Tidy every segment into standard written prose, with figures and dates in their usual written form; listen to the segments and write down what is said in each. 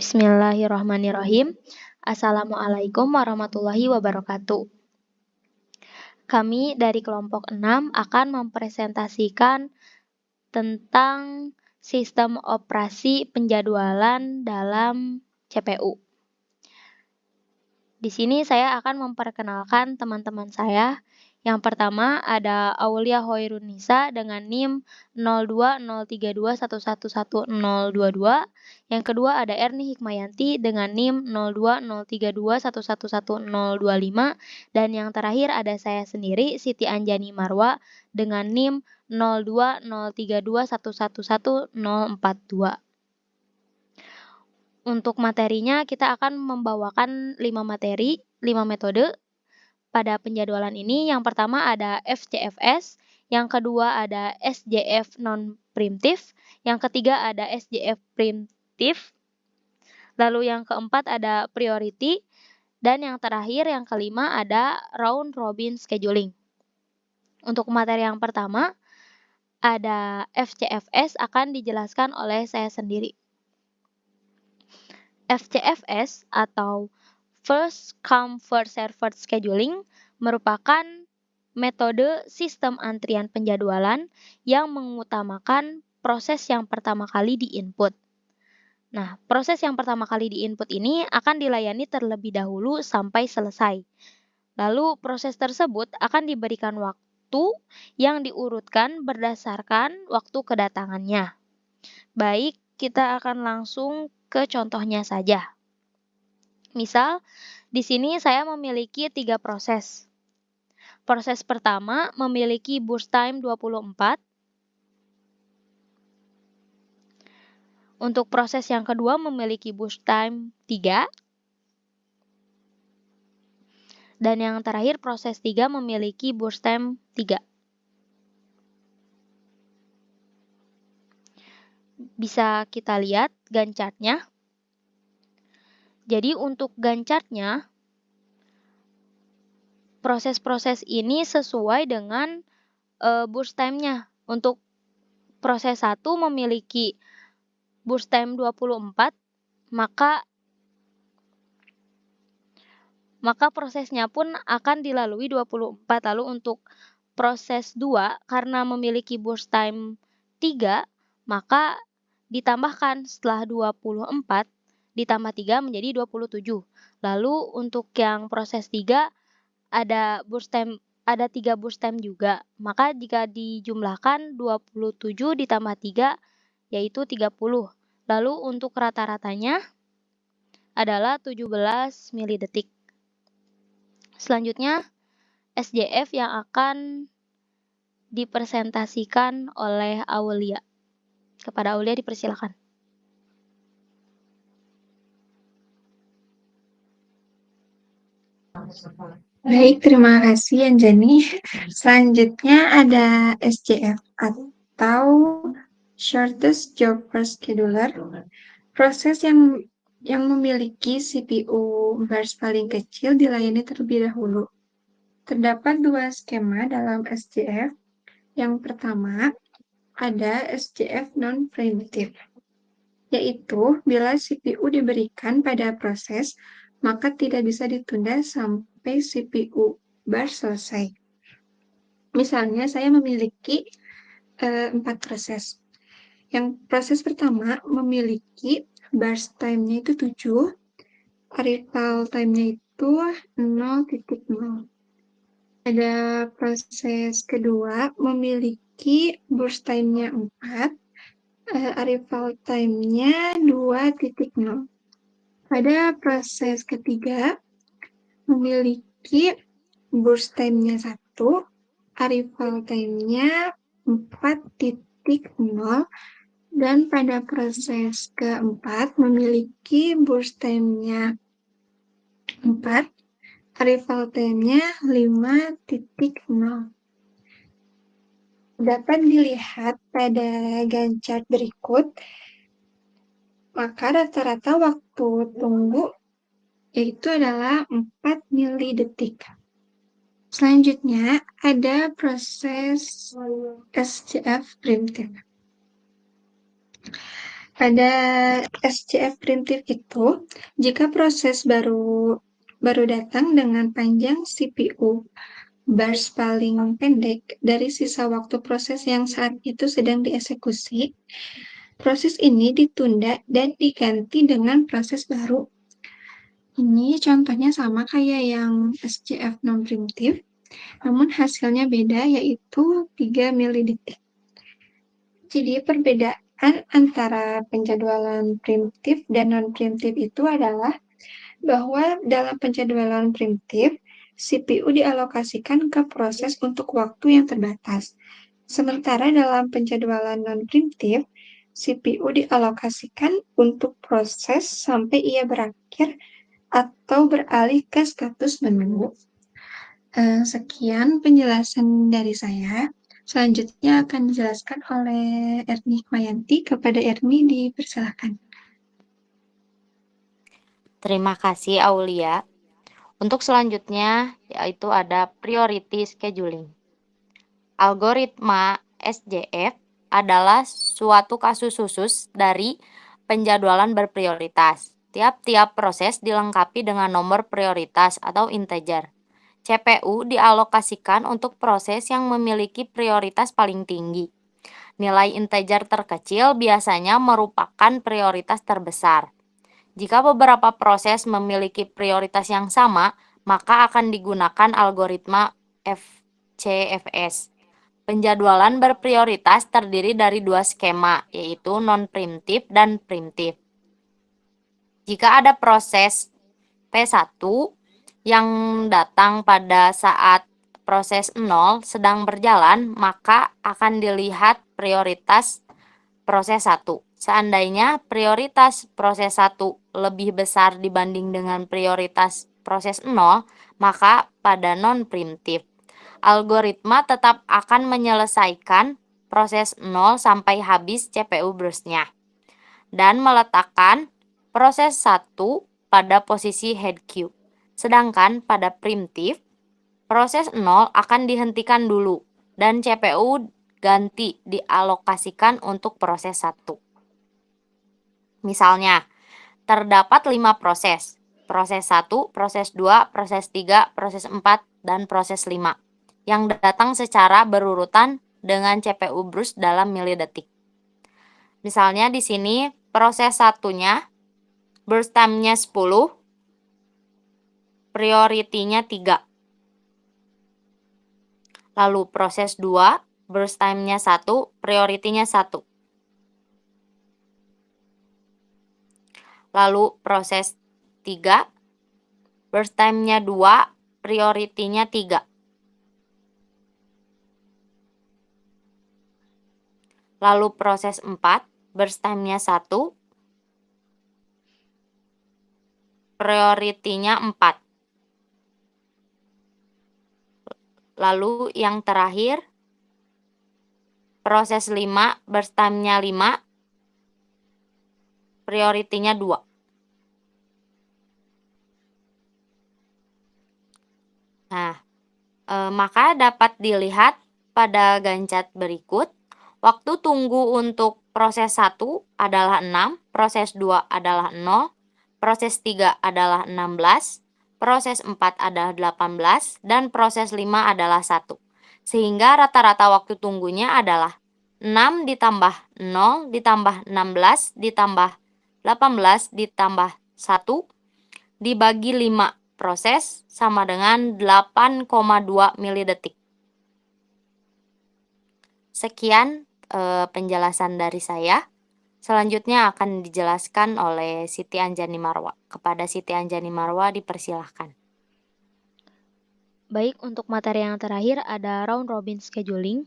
Bismillahirrahmanirrahim. Assalamualaikum warahmatullahi wabarakatuh. Kami dari kelompok 6 akan mempresentasikan tentang sistem operasi penjadwalan dalam CPU. Di sini saya akan memperkenalkan teman-teman saya. Yang pertama ada Aulia Hoirunisa dengan NIM 020321111022. Yang kedua ada Erni Hikmayanti dengan NIM 020321111025. Dan yang terakhir ada saya sendiri, Siti Anjani Marwa dengan NIM 020321111042. Untuk materinya kita akan membawakan 5 materi, 5 metode pada penjadwalan ini. Yang pertama ada FCFS, yang kedua ada SJF non-preemptive, yang ketiga ada SJF preemptive, lalu yang keempat ada priority, dan yang terakhir yang kelima ada round robin scheduling. Untuk materi yang pertama ada FCFS akan dijelaskan oleh saya sendiri. FCFS atau First Come First Served Scheduling merupakan metode sistem antrian penjadwalan yang mengutamakan proses yang pertama kali di-input. Nah, proses yang pertama kali di-input ini akan dilayani terlebih dahulu sampai selesai. Lalu proses tersebut akan diberikan waktu yang diurutkan berdasarkan waktu kedatangannya. Baik, kita akan langsung ke contohnya saja. Misal, di sini saya memiliki 3 proses. Proses pertama memiliki burst time 24. Untuk proses yang kedua memiliki burst time 3. Dan yang terakhir proses 3 memiliki burst time 3. Bisa kita lihat Gantt chart-nya. Jadi untuk Gantt chart-nya, proses-proses ini sesuai dengan burst time-nya. Untuk proses 1 memiliki burst time 24, maka prosesnya pun akan dilalui 24. Lalu untuk proses 2, karena memiliki burst time 3, maka ditambahkan setelah 24, ditambah 3 menjadi 27. Lalu untuk yang proses 3, ada 3 burst time juga. Maka jika dijumlahkan 27 ditambah 3, yaitu 30. Lalu untuk rata-ratanya adalah 17 milidetik. Selanjutnya, SJF yang akan dipresentasikan oleh Aulia. Kepada Aulia dipersilakan. Baik, terima kasih Anjani. Selanjutnya ada SJF atau Shortest Job First Scheduler. Proses yang memiliki CPU burst paling kecil dilayani terlebih dahulu. Terdapat 2 skema dalam SJF. Yang pertama ada SJF non-preemptive, yaitu bila CPU diberikan pada proses, maka tidak bisa ditunda sampai CPU burst selesai. Misalnya saya memiliki 4 proses. Yang proses pertama memiliki burst time-nya itu 7, arrival time-nya itu 0.0. Ada proses kedua memiliki burst time-nya 4, arrival time-nya 2.0. Pada proses ketiga memiliki burst time-nya 1, arrival time-nya 4.0, dan pada proses keempat memiliki burst time-nya 4, arrival time-nya 5.0. Dapat dilihat pada Gantt chart berikut, maka rata-rata waktu tunggu yaitu adalah 4 milidetik. Selanjutnya ada proses SJF preemptive. Pada SCF primitif itu, jika proses baru datang dengan panjang CPU burst paling pendek dari sisa waktu proses yang saat itu sedang dieksekusi, proses ini ditunda dan diganti dengan proses baru. Ini contohnya sama kayak yang SCF non-primitif, namun hasilnya beda, yaitu 3 milidetik. Jadi perbedaan antara penjadwalan primitif dan non-primitif itu adalah bahwa dalam penjadwalan primitif, CPU dialokasikan ke proses untuk waktu yang terbatas. Sementara dalam penjadwalan non-primitif, CPU dialokasikan untuk proses sampai ia berakhir atau beralih ke status menunggu. Sekian penjelasan dari saya. Selanjutnya akan dijelaskan oleh Erni Hikmayanti. Kepada Erni dipersilakan. Terima kasih Aulia. Untuk selanjutnya yaitu ada priority scheduling. Algoritma SJF adalah suatu kasus khusus dari penjadwalan berprioritas. Tiap-tiap proses dilengkapi dengan nomor prioritas atau integer. CPU dialokasikan untuk proses yang memiliki prioritas paling tinggi. Nilai integer terkecil biasanya merupakan prioritas terbesar. Jika beberapa proses memiliki prioritas yang sama, maka akan digunakan algoritma FCFS. Penjadwalan berprioritas terdiri dari dua skema, yaitu non-preemptive dan preemptive. Jika ada proses P1 yang datang pada saat proses 0 sedang berjalan, maka akan dilihat prioritas proses 1. Seandainya prioritas proses 1 lebih besar dibanding dengan prioritas proses 0, maka pada non-preemptive, algoritma tetap akan menyelesaikan proses 0 sampai habis CPU burst-nya dan meletakkan proses 1 pada posisi head queue. Sedangkan pada preemptive, proses 0 akan dihentikan dulu dan CPU ganti dialokasikan untuk proses 1. Misalnya, terdapat 5 proses. Proses 1, proses 2, proses 3, proses 4, dan proses 5 yang datang secara berurutan dengan CPU burst dalam milidetik. Misalnya di sini proses 1-nya burst time-nya 10, priority-nya 3. Lalu proses 2, burst time-nya 1, priority-nya 1. Lalu proses 3, burst time-nya 2, priority-nya 3. Lalu proses 4, burst time-nya 1, priority-nya 4. Lalu yang terakhir, proses 5, burst time-nya 5, priority-nya 2. Nah, maka dapat dilihat pada gancat berikut, waktu tunggu untuk proses 1 adalah 6, proses 2 adalah 0, proses 3 adalah 16, proses 4 adalah 18, dan proses 5 adalah 1. Sehingga rata-rata waktu tunggunya adalah 6 ditambah 0 ditambah 16 ditambah 18 ditambah 1 dibagi 5 proses sama dengan 8,2 milidetik. Sekian penjelasan dari saya. Selanjutnya akan dijelaskan oleh Siti Anjani Marwa. Kepada Siti Anjani Marwa dipersilahkan. Baik, untuk materi yang terakhir ada round robin scheduling.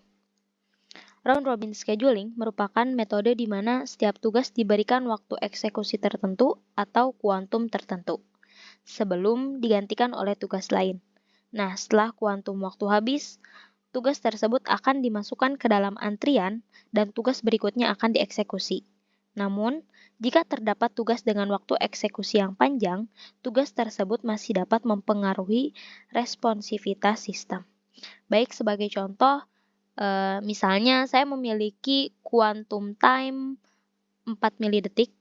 Round robin scheduling merupakan metode di mana setiap tugas diberikan waktu eksekusi tertentu atau kuantum tertentu sebelum digantikan oleh tugas lain. Nah, setelah kuantum waktu habis, tugas tersebut akan dimasukkan ke dalam antrian dan tugas berikutnya akan dieksekusi. Namun, jika terdapat tugas dengan waktu eksekusi yang panjang, tugas tersebut masih dapat mempengaruhi responsivitas sistem. Baik, sebagai contoh, misalnya saya memiliki quantum time mili detik.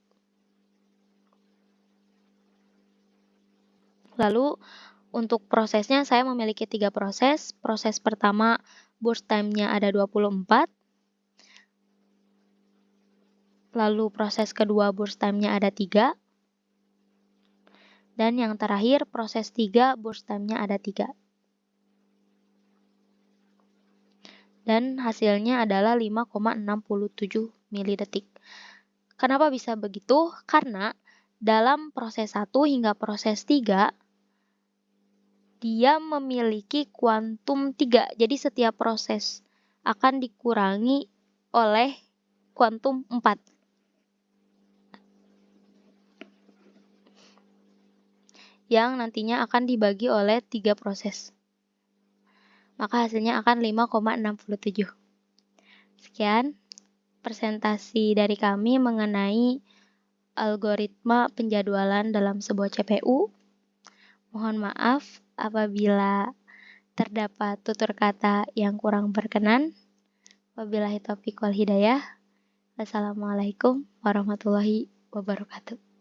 Lalu untuk prosesnya saya memiliki 3 proses. Proses pertama burst time-nya ada 24. Lalu proses kedua burst time-nya ada 3. Dan yang terakhir proses 3 burst time-nya ada 3. Dan hasilnya adalah 5,67 mili detik. Kenapa bisa begitu? Karena dalam proses 1 hingga proses 3 dia memiliki kuantum 3. Jadi setiap proses akan dikurangi oleh kuantum 4. Yang nantinya akan dibagi oleh 3 proses. Maka hasilnya akan 5,67. Sekian presentasi dari kami mengenai algoritma penjadwalan dalam sebuah CPU. Mohon maaf apabila terdapat tutur kata yang kurang berkenan. Wabillahi taufiq wal hidayah. Wassalamualaikum warahmatullahi wabarakatuh.